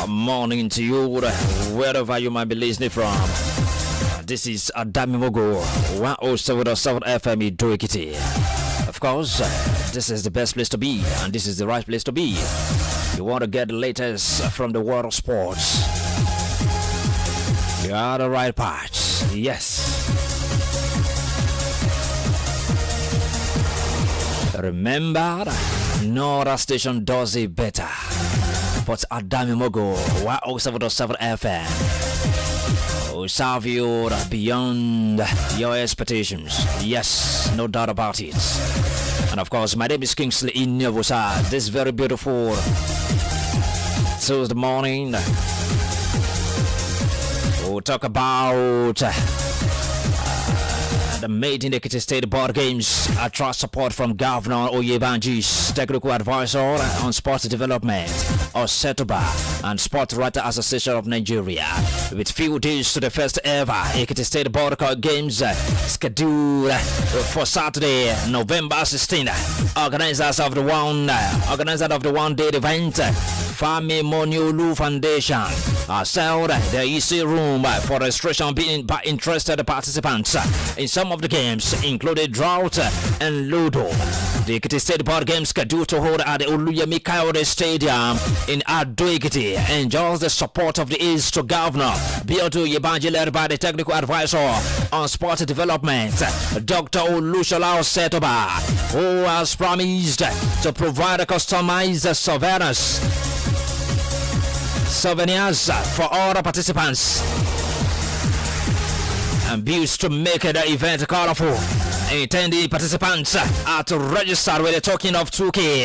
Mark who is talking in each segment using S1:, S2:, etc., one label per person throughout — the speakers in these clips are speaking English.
S1: morning to you, wherever you might be listening from. This is Adamimogo, 107.7 FM Doikiti. Of course, this is the best place to be, and this is the right place to be. You want to get the latest from the world of sports. You are the right part. Yes. Remember, no other station does it better. But Adamimogo, 107.7 FM will serve you beyond your expectations. Yes, no doubt about it. And of course, my name is Kingsley Iniovosa. This very beautiful Tuesday morning, we'll talk about the Made in Ekiti State Board Games. Trust support from Governor Oyebanji's technical advisor on sports development, Osetoba, and Sport Writer Association of Nigeria. With few days to the first ever Ekiti State Board Games scheduled for Saturday, November 16. Organizers of the one-day event, Fami Moniolu Foundation, said there is a room for registration by interested participants in some of the games, including Drought and Ludo. The Ekiti State Board Games scheduled to hold at the Oluyemi Kayode Stadium in Ado-Ekiti enjoys the support of the East to Governor Biodu Yebanji, led by the technical advisor on sport development, Dr. Olushola Osetoba, who has promised to provide customized souvenirs for all the participants and views to make the event colorful. Intended participants are to register with a token of 2,000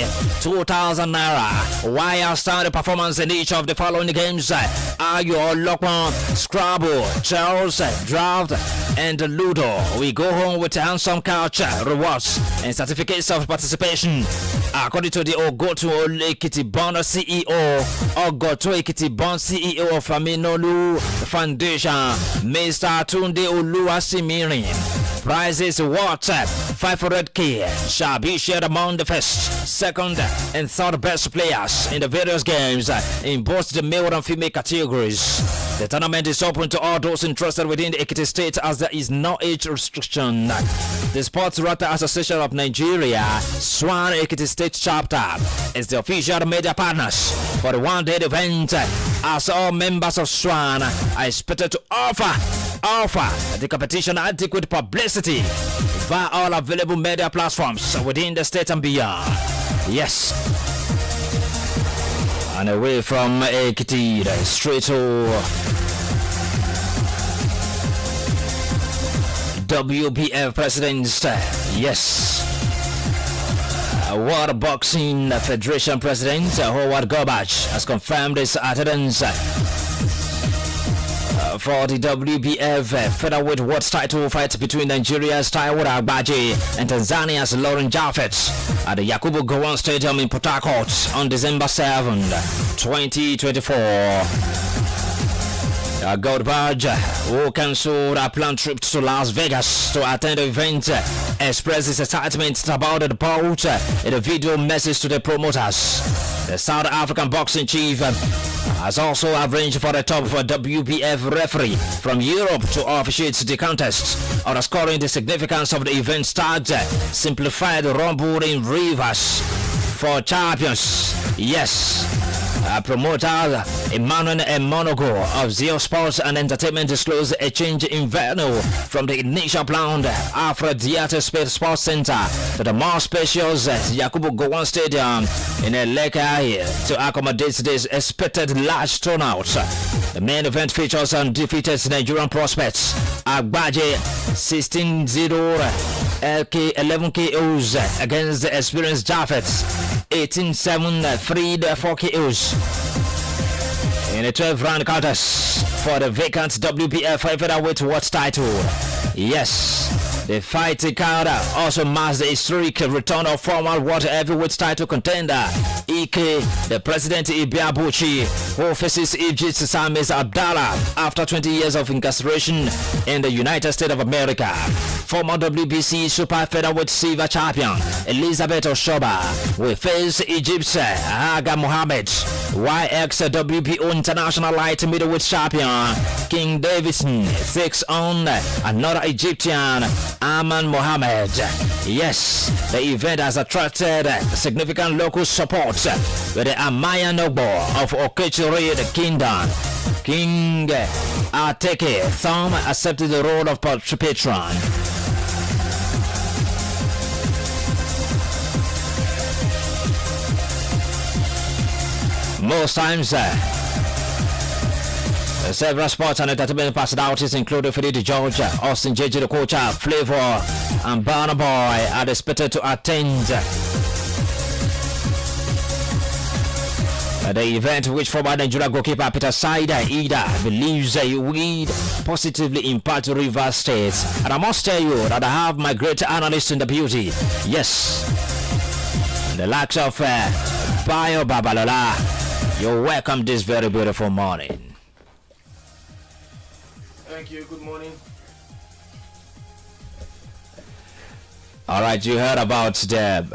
S1: naira. While starting performance in each of the following games are your Lokman, Scrabble, Charles, Draft, and Ludo. We go home with handsome couch rewards and certificates of participation. According to the Ogoto Ekiti Bond CEO, Ogoto Ekiti Bond CEO of Aminolu Foundation, Mr. Tunde Oluwasimirin, prizes worth 500k shall be shared among the first, second, and third best players in the various games in both the male and female categories. The tournament is open to all those interested within the Ekiti State, as there is no age restriction. The Sports Writer Association of Nigeria, Swan Ekiti State Chapter, is the official media partners for the one-day event, as all members of Swan are expected to offer the competition adequate publicity via all available media platforms within the state and beyond. Yes. And away from Ekiti, straight to WBF President. Yes. World Boxing Federation President Howard Gobach has confirmed his attendance for the WBF featherweight world title fight between Nigeria's Taiwo Agbaje and Tanzania's Lauren Jaffet at the Yakubu Gowon Stadium in Port Harcourt on December 7, 2024. Goldberg, who cancelled a planned trip to Las Vegas to attend the event, expressed his excitement about the bout in a video message to the promoters. The South African boxing chief has also arranged for the top WBF referee from Europe to officiate the contest, underscoring the significance of the event start simplified rumble in Rivers for champions. Yes. Promoter Emmanuel Monogo of Zio Sports and Entertainment disclosed a change in venue from the initial planned Alfred Diate Sports Center to the more spacious Yakubu Gowon Stadium in Lekki to accommodate this expected large turnout. The main event features undefeated Nigerian prospects Agbaje 16-0 LK 11 KOs against the experienced Jaffet 18-7 3-4 KOs in a 12-round contest for the vacant WBF featherweight world title. Yes. The fight card also marks the historic return of former world heavyweight title contender Ike, the President Ibiabuchi, who faces Egypt's Samis Abdallah after 20 years of incarceration in the United States of America. Former WBC super featherweight silver champion Elizabeth Oshoba will face Egypt's Aga Mohammed, while ex-WBO international light middleweight champion King Davidson takes on another Egyptian, Aman Mohammed. Yes, the event has attracted significant local support, with the Amaya Nobo of Okechiri Kingdom, King Ateke Thumb, accepted the role of patron. Most times, several sports and entertainment personalities, including Philly George, Austin JJ the coach, Flavor, and Burna Boy, are expected to attend the event, which former Nigeria goalkeeper Peter Saida Ida believes will positively impact Rivers State. And I must tell you that I have my great analyst in the beauty. Yes, the likes of Bayo Babalola. You're welcome this very beautiful morning.
S2: Thank you. Good morning.
S1: All right, you heard about the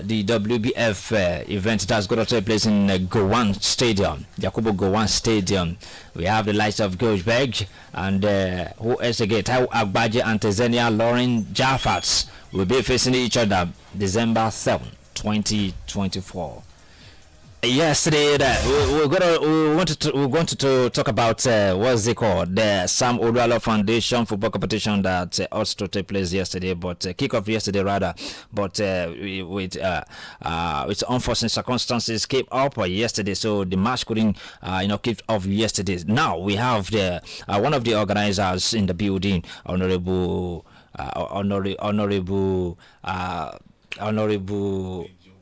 S1: WBF event that's going to take place in Gowon Stadium, Yakubu Gowon Stadium. We have the likes of Gojberg and who else again? Taiwo Agbaje and Tanzania Lauren Jaffats will be facing each other December 7, 2024. Yesterday, we're going to talk about what's it called, the Sam Odualo Foundation football competition that ought to take place yesterday, but kickoff yesterday rather, but with unforeseen circumstances came up yesterday, so the match couldn't kick off yesterday. Now we have the one of the organizers in the building, Honorable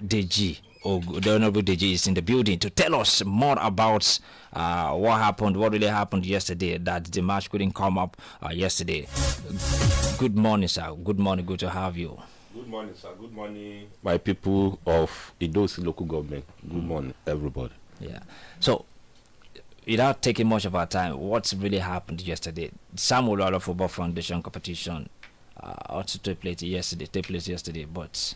S1: DG. The Honorable DG is in the building to tell us more about what happened, what really happened yesterday, that the match couldn't come up yesterday. Good morning, sir. Good morning. Good to have you.
S2: Good morning, sir. Good morning, my people of Idosi local government. Good morning, everybody.
S1: Yeah. So, without taking much of our time, what's really happened yesterday? Samuel Lawler Football Foundation competition ought to take place yesterday, but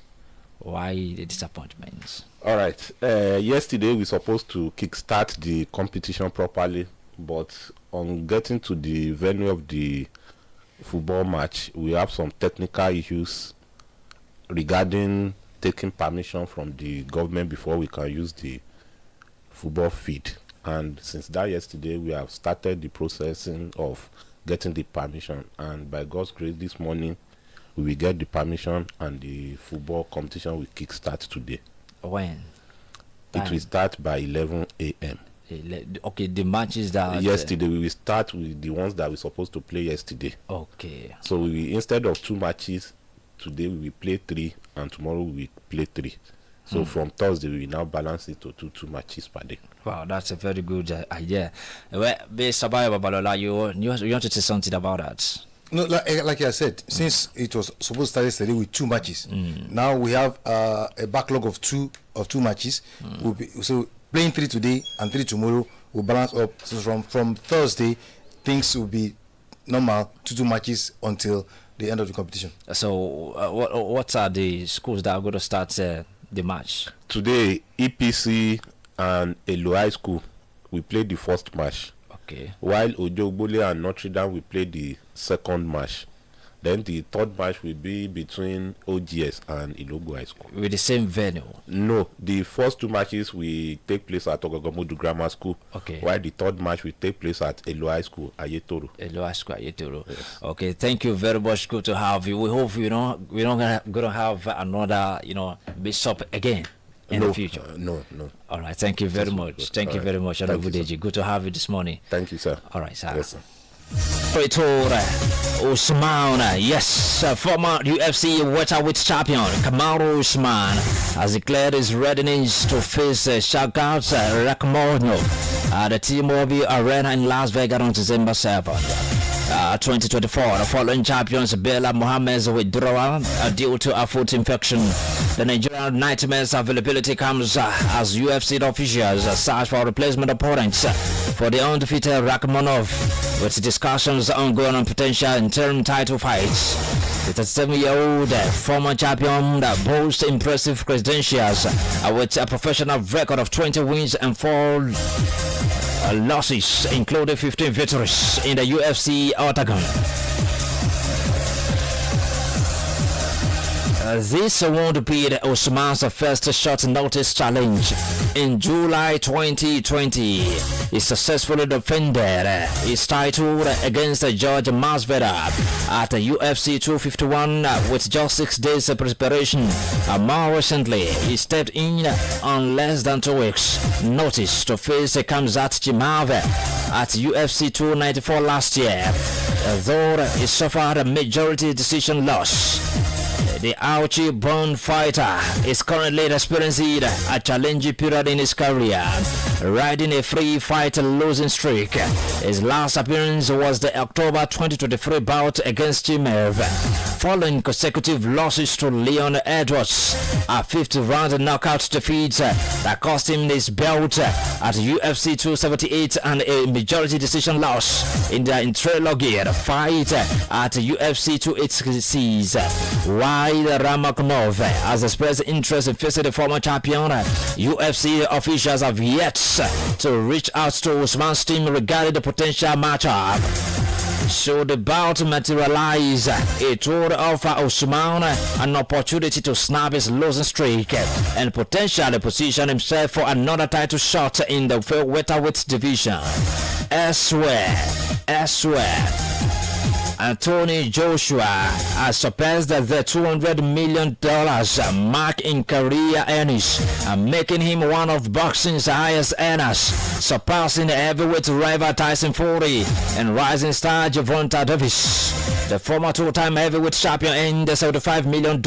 S1: why the disappointments?
S2: All right. Yesterday we supposed to kickstart the competition properly, but on getting to the venue of the football match, we have some technical issues regarding taking permission from the government before we can use the football field. And since that yesterday, we have started the processing of getting the permission. And by God's grace, this morning we will get the permission and the football competition will kickstart today.
S1: When?
S2: It will start by 11 a.m.
S1: Okay, the matches that
S2: yesterday we will start with the ones that we're supposed to play yesterday.
S1: Okay.
S2: So we will, instead of 2 matches today, we will play 3, and tomorrow we will play 3. So from Thursday we will now balance it to two matches per day.
S1: Wow, that's a very good idea. Well, Babalola, you want to say something about that?
S3: No, like I said, since it was supposed to start yesterday with 2 matches, now we have a backlog of two matches. We'll be, so playing 3 today and 3 tomorrow will balance up. So from Thursday, things will be normal, 2 matches until the end of the competition.
S1: So what are the schools that are going to start the match?
S2: Today, EPC and Elo High School, we played the first match.
S1: Okay.
S2: While Ojogbole and Notre Dame will play the second match. Then the third match will be between OGS and Ilogo High School.
S1: With the same venue?
S2: No, the first 2 matches will take place at Ogogomodu Grammar School.
S1: Okay.
S2: While the third match will take place at Elo High School, Ayetoro.
S1: Elo High School, Ayetoro.
S2: Yes.
S1: Okay, thank you very much. Good to have you. We hope we're not gonna have another bishop again in the future.
S2: No.
S1: All right, thank you very much. Thank you very much, Honorable Deji. Good to have you this morning.
S2: Thank you, sir.
S1: All right, sir.
S2: Yes, sir.
S1: Usman, yes, former UFC welterweight champion Kamaru Usman has declared his readiness to face Shagat Rakhmonov at the T-Mobile Arena in Las Vegas on December 7th. 2024. The following champions: Bella Mohammed's withdrawal due to a foot infection. The Nigerian Nightmares availability comes as UFC officials search for replacement opponents for the undefeated Rakhmonov, with discussions ongoing on potential interim title fights. The 37-year-old former champion that boasts impressive credentials with a professional record of 20 wins and 4 losses, including 15 victories in the UFC octagon. This won't be the Usman's first short notice challenge. In July 2020, he successfully defended his title against George Masvidal at UFC 251 with just 6 days of preparation. More recently, he stepped in on less than 2 weeks' notice to face Khamzat Chimaev at UFC 294 last year, though he suffered a majority decision loss. The Auchi-born fighter is currently experiencing a challenging period in his career, riding a 3-fight losing streak. His last appearance was the October 2023 bout against Chimaev, following consecutive losses to Leon Edwards, a 50-round knockout defeat that cost him his belt at UFC 278 and a majority decision loss in the interlocutor fight at UFC 286. While Rakhmonov has expressed interest in facing the former champion, UFC officials have yet to reach out to Usman's team regarding the potential matchup. Should the bout materialize, it would offer Usman an opportunity to snap his losing streak and potentially position himself for another title shot in the welterweight division. Elsewhere, Anthony Joshua has surpassed the $200 million mark in career earnings, making him one of boxing's highest earners, surpassing heavyweight rival Tyson Fury and rising star Gervonta Davis. The former two-time heavyweight champion earned $75 million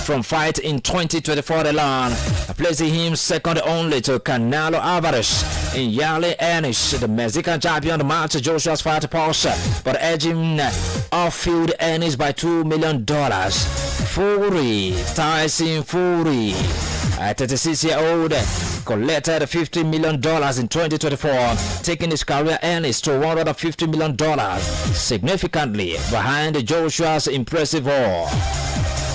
S1: from fight in 2024 alone, placing him second only to Canelo Alvarez in yearly earnings. The Mexican champion matched Joshua's fight pulse, but edging off-field earnings by $2 million. Tyson Fury, a 36-year-old, collected $50 million in 2024, taking his career earnings to $150 million, significantly behind Joshua's impressive haul.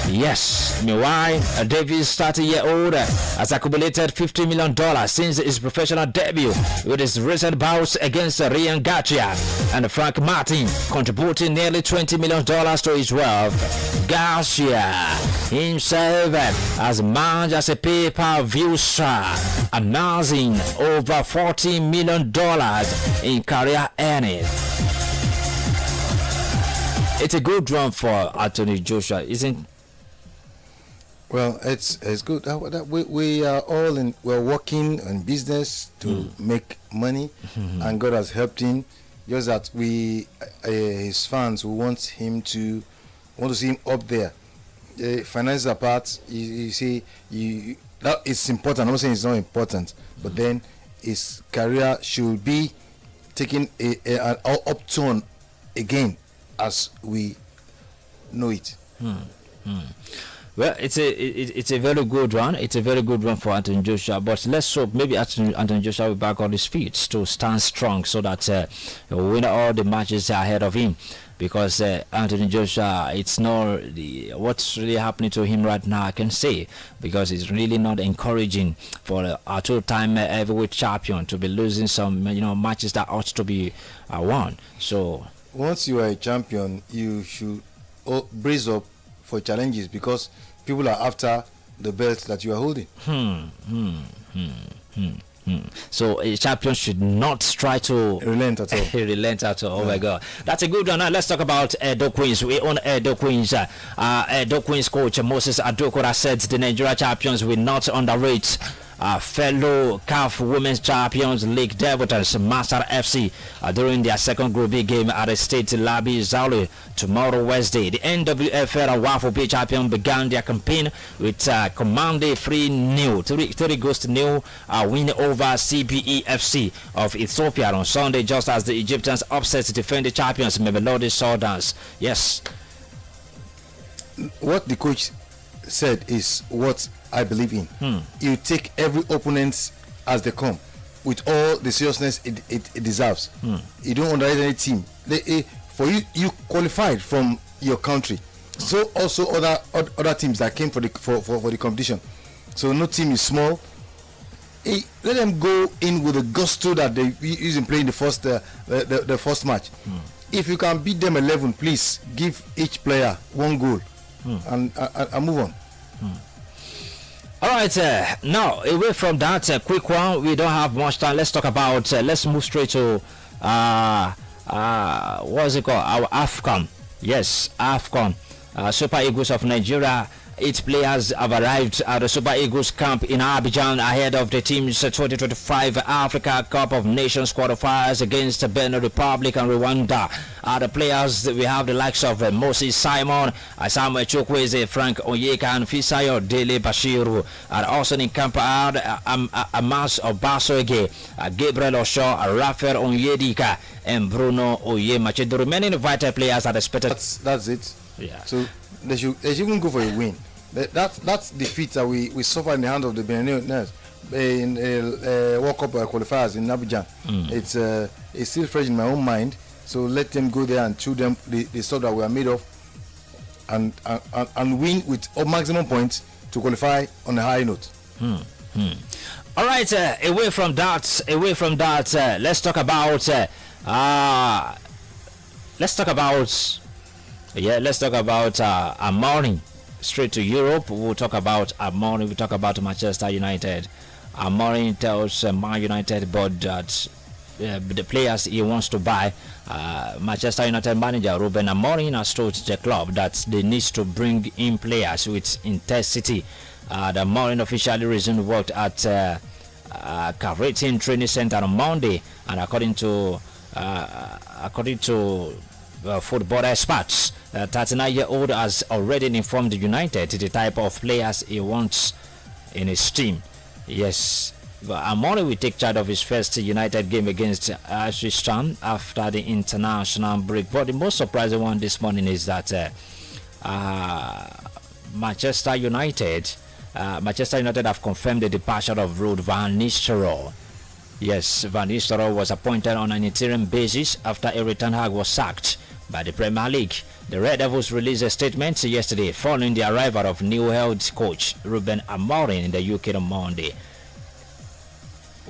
S1: Yes, meanwhile, Davis, 30-year-old, has accumulated $50 million since his professional debut, with his recent bouts against Ryan Garcia and Frank Martin contributing nearly $20 million to his wealth. Garcia himself has managed as a pay-per-view star, amassing over $40 million in career earnings. It's a good run for Anthony Joshua, isn't it?
S3: Well, it's good. We are all we're working on business to make money, and God has helped him. Just that his fans, who want to see him up there. Finances apart, you see, that is important. I'm not saying it's not important, but then his career should be taking an upturn again, as we know it.
S1: Well, it's a very good run. It's a very good run for Anthony Joshua. But let's hope maybe Anthony Joshua will be back on his feet to stand strong, so that he'll win all the matches ahead of him. Because Anthony Joshua, it's not what's really happening to him right now, I can say, because it's really not encouraging for a two-time heavyweight champion to be losing some matches that ought to be won. So
S3: once you are a champion, you should brace up for challenges, because people are after the belt that you are holding.
S1: So a champion should not try to
S3: relent at all.
S1: Relent at all. Oh my God, that's a good one. Now let's talk about Edo Queens. We own Edo Queens. Edo Queens coach Moses Adoko has said the Nigeria champions will not underrate fellow CAF Women's Champions League debutants Master FC during their second Group B game at the State Labi Zaule tomorrow Wednesday. The NWFL Waffle Bay champion began their campaign with commanding 3 goals to nil win over CBE FC of Ethiopia on Sunday, just as the Egyptians upset defending champions Mamelodi Sundowns. Yes.
S3: What the coach said is what I believe in. You take every opponent as they come with all the seriousness it deserves. You don't underrate any team. For you qualified from your country. So also other teams that came for the competition. So no team is small. Let them go in with the gusto that they used in playing the first match. If you can beat them 11, please give each player 1 goal and move on.
S1: All right, now away from that quick one, we don't have much time. Let's talk about. Let's move straight to what's it called? Our AFCON. Yes, AFCON. Super Eagles of Nigeria. 8 players have arrived at the Super Eagles camp in Abidjan ahead of the team's 2025 Africa Cup of Nations qualifiers against Benin Republic and Rwanda. The players, we have the likes of Moses Simon, Samuel Chukwueze, Frank Onyeka, and Fisayo Dele Bashiru. And also in camp are Amas Obasoge, Gabriel Osho, Rafael Onyedika, and Bruno Oyemachi. The remaining invited players are expected.
S3: That's it.
S1: Yeah.
S3: So they should even go for a win. That's defeat that we suffered in the hand of the Beninese in World Cup qualifiers in Abidjan. It's still fresh in my own mind. So let them go there and chew them the stuff that we are made of, and win with maximum points to qualify on a high note.
S1: All right. Away from that, let's talk about. Let's talk about our morning. Straight to Europe. We'll talk about our morning. We'll talk about Manchester United. Our morning tells Man United but that the players he wants to buy. Manchester United manager Ruben Amorim has told the club that they need to bring in players with intensity. The Amorim officially resumed work at Carrington Training Center on Monday, and according to football experts, 39-year-old has already informed United the type of players he wants in his team. Yes, but Amorim will take charge of his first United game against Ashton after the international break. But the most surprising one this morning is that Manchester United have confirmed the departure of Ruud van Nistelrooy. Yes, Van Nistelrooy was appointed on an interim basis after Erik ten Hag was sacked by the Premier League. The Red Devils released a statement yesterday following the arrival of new head coach Ruben Amorim in the UK on Monday.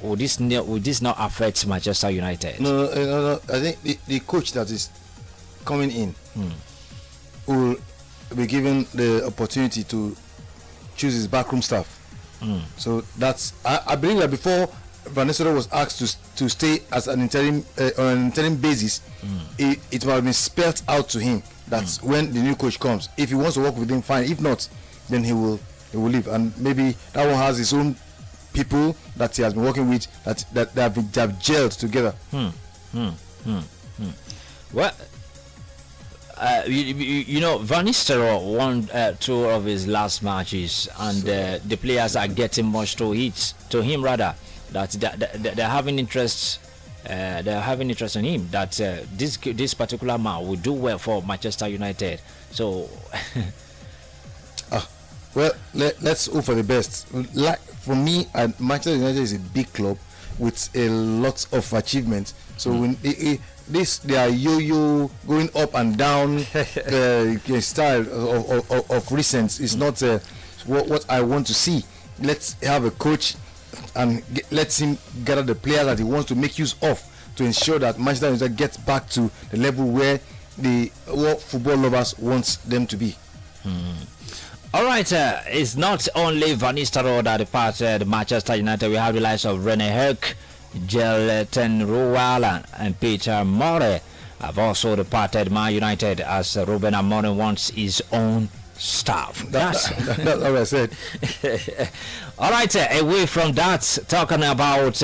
S1: Would this not affect Manchester United?
S3: No. I think the coach that is coming in will be given the opportunity to choose his backroom staff. So that's I believe that before Van Nistelrooy was asked to stay as an interim on an interim basis, it might have been spelled out to him that when the new coach comes, if he wants to work with him, fine. If not, then he will leave, and maybe that one has his own people that he has been working with that have gelled together.
S1: Well, you know, Van Nistelrooy won 2 of his last matches, and the players are getting much to him rather. That they're having interest. They're having interest in him. That this particular man will do well for Manchester United. So,
S3: well, let's hope for the best. Like for me, Manchester United is a big club with a lot of achievements. So when they are yo-yo going up and down style of recent is not what I want to see. Let's have a coach and let him gather the players that he wants to make use of to ensure that Manchester United gets back to the level where what football lovers want them to be.
S1: All right, it's not only Van Nistelrooy that departed Manchester United. We have the likes of Rene Herk, Jelten Ruwala, and Peter Murray have also departed Man United, as Ruben Amorim wants his own staff.
S3: That's what I said.
S1: All right, away from that, talking about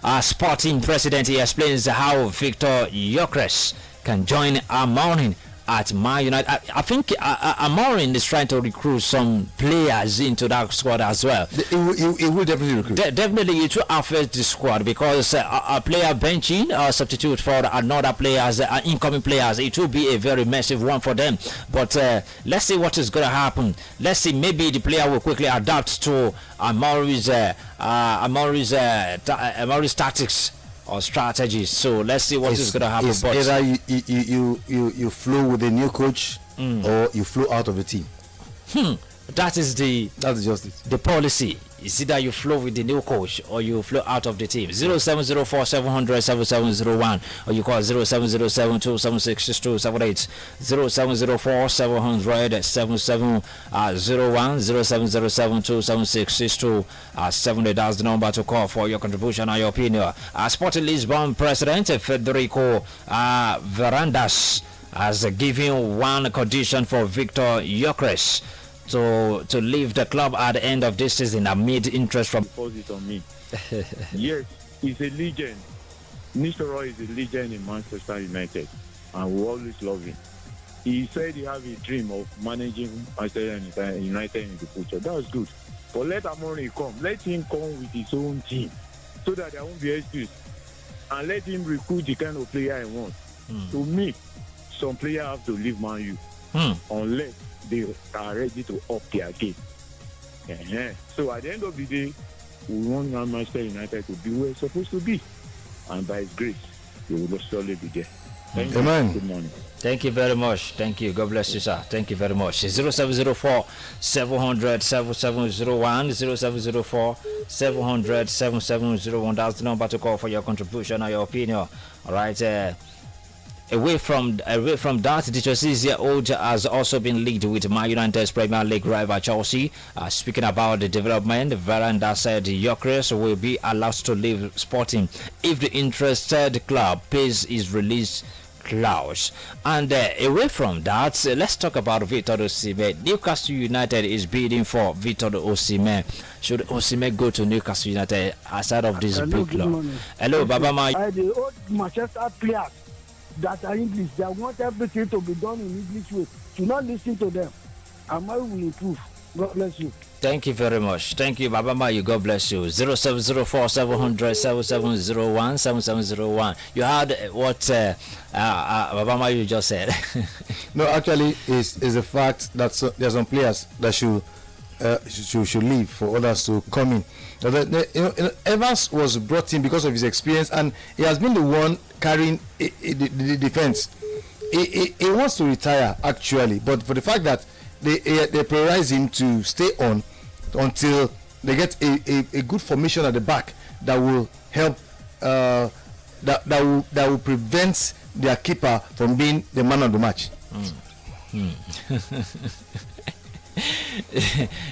S1: our sporting president, he explains how Victor Gyökeres can join our morning at Man United. I think Amorim is trying to recruit some players into that squad as well.
S3: He will definitely recruit.
S1: Definitely, it will affect the squad because a player benching or substitute for another players, incoming players, it will be a very massive one for them. But let's see what is going to happen. Let's see, maybe the player will quickly adapt to Amorim's tactics or strategies. So let's see what is going to happen.
S3: It's
S1: but
S3: either you flow with a new coach or you flow out of the team.
S1: that's
S3: just it.
S1: the policy. It's either you flow with the new coach or you flow out of the team. 0704 700 7701 or you call 0707 276 6278. 0704 700 7701 0707 276 6278. That's the number to call for your contribution and your opinion. Sporting Lisbon President Federico Varandas has given one condition for Victor Gyökeres to leave the club at the end of this season amid interest from.
S4: Deposit on me. Yes, he's a legend. Nistelrooy is a legend in Manchester United, and we always love him. He said he has a dream of managing Manchester United in the future. That's good. But let Amorim come. Let him come with his own team, so that there won't be excuse, and let him recruit the kind of player he wants. To me, some players have to leave Man U unless they are ready to up their game. So at the end of the day, we want Manchester United to be where it's supposed to be, and by His grace, they will surely be there. Thank you. Good morning.
S1: Thank you very much. Thank you. God bless you, sir. Thank you very much. 0704 700 7701 0704 700 7701. That's the number to call for your contribution or your opinion. All right. Away from that, the 26-year-old has also been linked with Man United's Premier League rival Chelsea. Speaking about the development, Veranda said Gyökeres will be allowed to leave Sporting if the interested club pays his release clause. And away from that, let's talk about Victor Osimhen. Newcastle United is bidding for Victor Osimhen. Should Osimhen go to Newcastle United aside of this big club? Hello, Baba Ma.
S5: The old Manchester players that are English, they want everything to be done in English way. Do not listen to them. And I will improve. God bless you.
S1: Thank you very much. Thank you, Baba Mayu. God bless you. 0704 700 7701 7701. You heard what Baba Mayu just said.
S3: No, actually, is a fact that there are some players that should leave for others to come in. Evans was brought in because of his experience, and he has been the one carrying the defense. He wants to retire actually, but for the fact that they prioritize him to stay on until they get a good formation at the back that will help that will prevent their keeper from being the man of the match.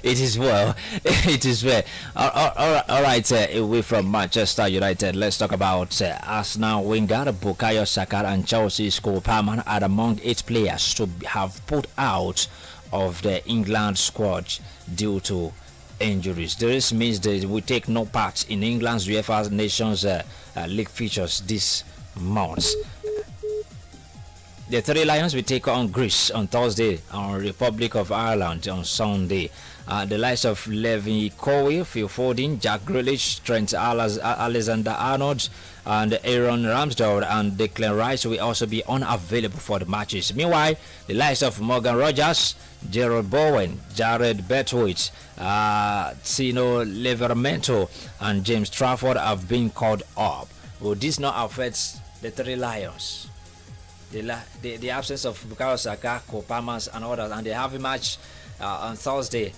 S1: It is well. It is well. All right. Away from Manchester United, let's talk about Arsenal winger Bukayo Saka and Chelsea's Cole Palmer are among 8 players to have put out of the England squad due to injuries. This means they will take no part in England's UEFA Nations League features this month. The Three Lions will take on Greece on Thursday and Republic of Ireland on Sunday. The likes of Levin Kowe, Phil Foden, Jack Grealish, Trent Alexander-Arnold, and Aaron Ramsdale and Declan Rice will also be unavailable for the matches. Meanwhile, the likes of Morgan Rogers, Gerald Bowen, Jared Betwich, Tino Livramento, and James Trafford have been called up. Will this not affect the Three Lions? The absence of Bukayo Saka, Cole Palmer, and others, and they have a match on Thursday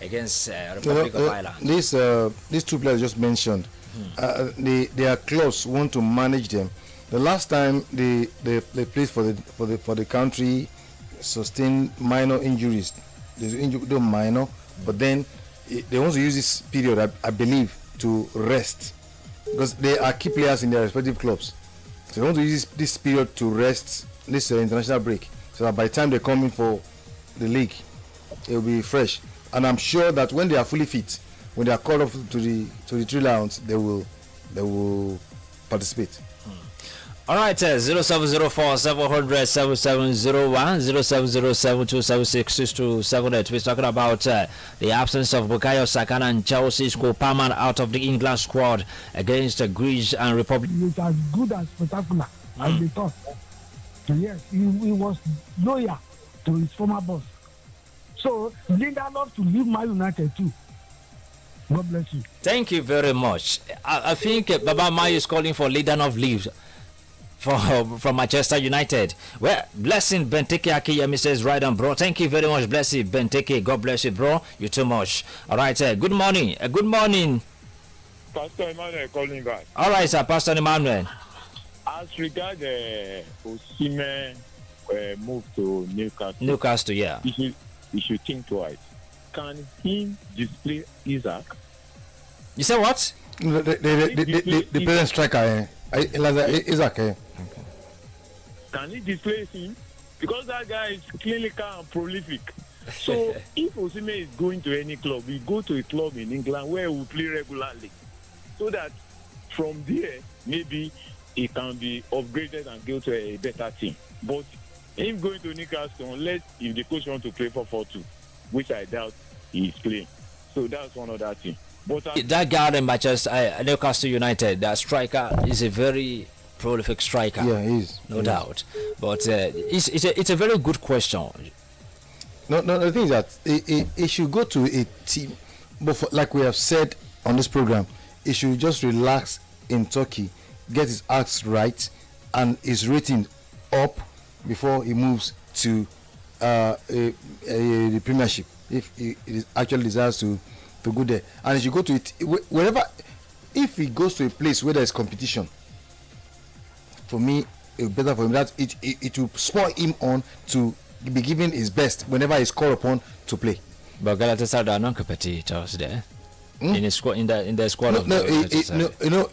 S1: against Republic of Ireland.
S3: These 2 players just mentioned, they are close. Want to manage them. The last time they played for the country, sustained minor injuries. They minor, but then they want to use this period, I believe, to rest because they are key players in their respective clubs. So they want to use this period to rest, this international break, so that by the time they come in for the league, It will be fresh, and I'm sure that when they are fully fit, when they are called up to the Three Lions, they will participate.
S1: All right, 0704 700 7701 0707 276 We're talking about the absence of Bukayo Saka and Chelsea's Cole Palmer out of the England squad against Greece and Republic.
S5: It's as good as spectacular as they thought. So yes, he was loyal to his former boss. So Lindelof to leave Man United too. God bless you.
S1: Thank you very much. I think Baba Mai is calling for Lindelof leave from Manchester United. Well, blessing Benteke Akiyemi says right on, bro. Thank you very much, blessing Benteke. God bless you, bro. You too much. All right, good morning. Good morning.
S4: Pastor Emmanuel calling back.
S1: All right, sir, Pastor Emmanuel.
S4: As regards Osimhen move to
S1: Newcastle, yeah.
S4: You should think twice. Can he display Isaac?
S1: You say what?
S3: The present striker, Isaac.
S4: Can he display him? Because that guy is clinical and prolific. So if Osimhen is going to any club, we go to a club in England where we play regularly, so that from there maybe he can be upgraded and go to a better team. But him going to Newcastle, unless if the coach want to play 4-4-2, which I doubt he is playing. So that's one other thing. But
S1: that guy in Manchester, Newcastle United, that striker is a very prolific striker.
S3: Yeah, he is.
S1: No doubt. But it's a very good question.
S3: No, the thing is that it should go to a team, but like we have said on this program, it should just relax in Turkey, get his acts right, and his rating up before he moves to the Premiership, if he actually desires to go there. And he should go to it wherever. If he goes to a place where there is competition, for me, it's better for him that it will spur him on to be given his best whenever he's called upon to play.
S1: But Galatasaray are non-competitors there. In the squad, in the squad.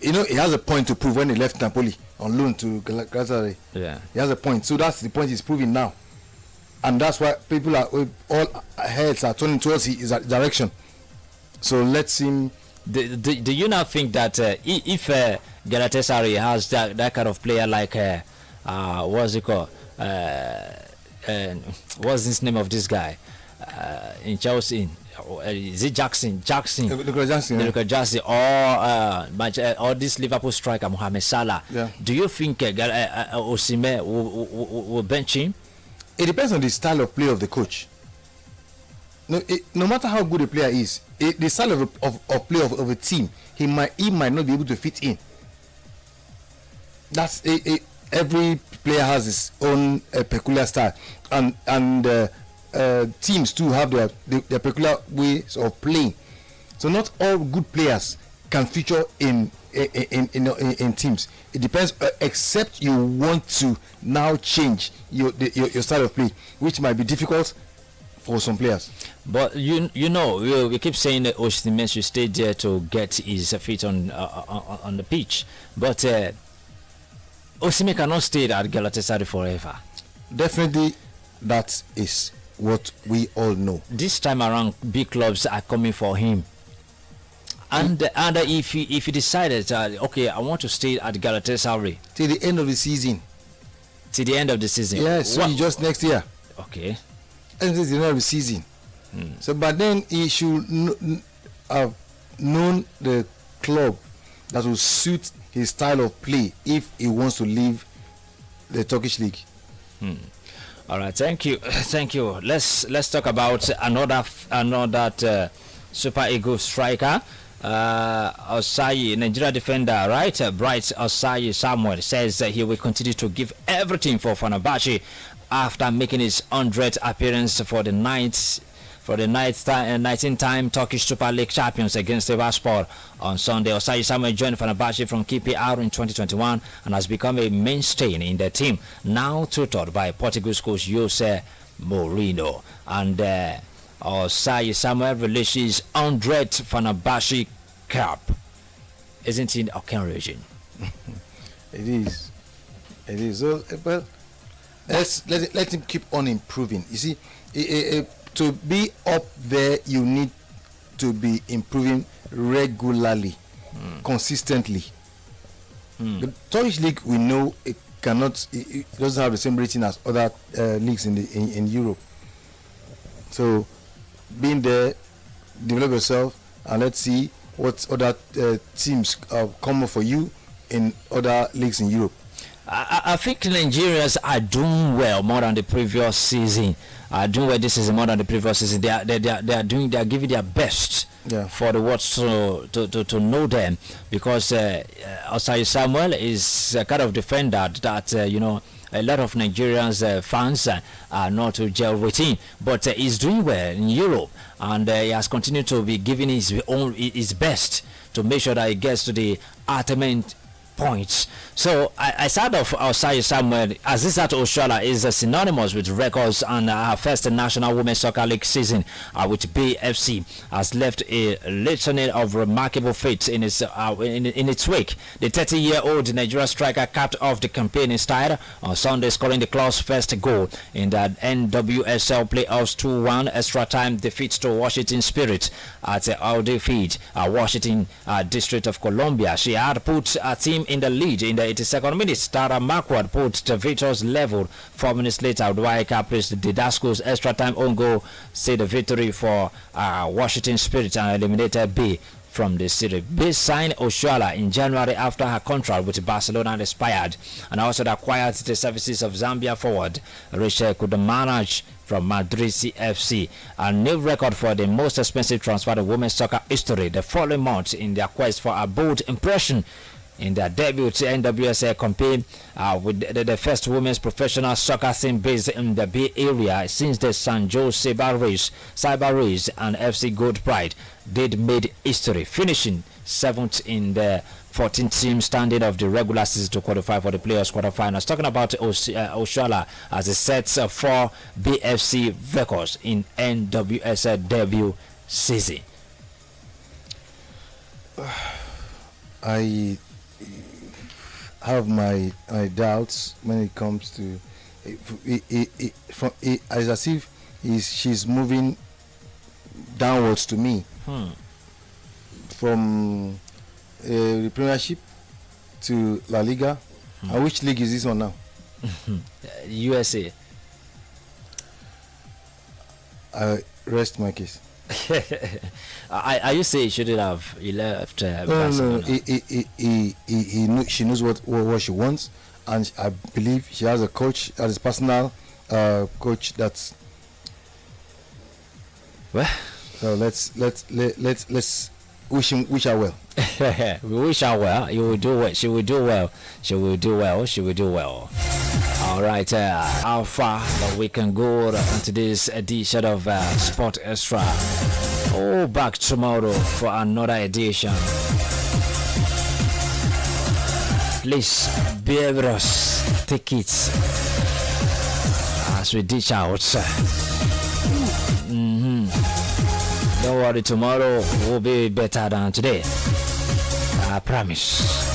S3: He has a point to prove when he left Napoli on loan to Galatasaray.
S1: Yeah,
S3: he has a point. So that's the point he's proving now, and that's why people are all heads are turning towards his direction. So let's him.
S1: Do you not think that if Galatasaray has that kind of player like what's it called? What's this name of this guy in Chelsea? Is it Jackson? Lucas Jackson, or this Liverpool striker Mohamed Salah.
S3: Yeah.
S1: Do you think Osimhen will bench him?
S3: It depends on the style of play of the coach. No matter how good a player is, the style of play of a team, he might not be able to fit in. That's every player has his own peculiar style, and teams too have their peculiar ways of playing. So not all good players can feature in teams. It depends, except you want to now change your style of play, which might be difficult for some players.
S1: But we keep saying that Osimhen should stay there to get his feet on the pitch. But Osimhen cannot stay at Galatasaray forever. Definitely,
S3: that is what we all know.
S1: This time around, big clubs are coming for him. And if he decided, okay, I want to stay at Galatasaray
S3: till the end of the season.
S1: Till the end of the season.
S3: Yes, so just next year.
S1: Okay.
S3: And this is the end of the season. So, but then he should have known the club that will suit his style of play if he wants to leave the Turkish league.
S1: All right, thank you. Let's talk about another Super Eagles striker, Osayi, Nigeria defender, right? Bright Osayi Samuel says that he will continue to give everything for Fenerbahce after making his 100th appearance for the 19th-time Turkish Super League champions against Sivasspor on Sunday. Osayi Samuel joined Fenerbahce from KPR in 2021 and has become a mainstay in the team, now tutored by Portuguese coach Jose Mourinho. And Osayi Samuel released his 100th Fenerbahce cap. Isn't it encouraging?
S3: It is. So, well, let him keep on improving. You see, to be up there, you need to be improving regularly, consistently. The Turkish league, we know it cannot, it doesn't have the same rating as other leagues in Europe. So, being there, develop yourself, and let's see what other teams come up for you in other leagues in Europe.
S1: I think Nigerians are doing well more than the previous season. Are doing well this season more than the previous season. They are giving their best for the world to know them, because Osai Samuel is a kind of defender that a lot of Nigerians fans are not to gel with him, but he's doing well in Europe, and he has continued to be giving his best to make sure that he gets to the ultimate points. So I started off Osai Samuel. Azizat Oshoala is synonymous with records, and her first National Women's Soccer League season with BFC has left a litany of remarkable feats in its wake. The 30-year-old Nigerian striker capped off the campaign in style on Sunday, scoring the club's first goal in the NWSL playoffs 2-1 extra time defeat to Washington Spirit at Aldi Field, Washington District of Columbia. She had put a team in the lead in the 82nd minute. Tara Marquardt put the victors level. 4 minutes later, Dwight placed the Didasco's extra time own goal, say the victory for Washington Spirit, and eliminated B from the series. B signed Oshoala in January after her contract with Barcelona expired, and also acquired the services of Zambia forward Rachel Kudamanaj from Madrid CFC, a new record for the most expensive transfer in women's soccer history the following month in their quest for a bold impression in their debut NWSL campaign with the first women's professional soccer team based in the Bay Area since the San Jose Cyber Rays and FC Gold Pride did made history, finishing 7th in the 14-team standing of the regular season to qualify for the playoffs quarterfinals. Talking about Oshoala as it sets 4 BFC records in NWSL debut season.
S3: I have my doubts when it comes to it's as if she's moving downwards to me from the Premiership to La Liga. And which league is this one now?
S1: USA.
S3: I rest my case.
S1: I you say he shouldn't have. He left.
S3: No. She knows what she wants, and I believe she has a coach, as a personal coach. That's
S1: well.
S3: So let's wish her well.
S1: We wish her well. You will do well. She will do well. She will do well. She will do well. All right. How far that we can go into this edition of Sport Extra? Oh, back tomorrow for another edition. Please bear with us. Take it as we dish out. Don't worry, tomorrow will be better than today. I promise.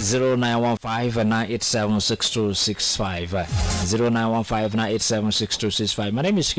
S1: 0915-987-6265. 0915-987-6265. My name is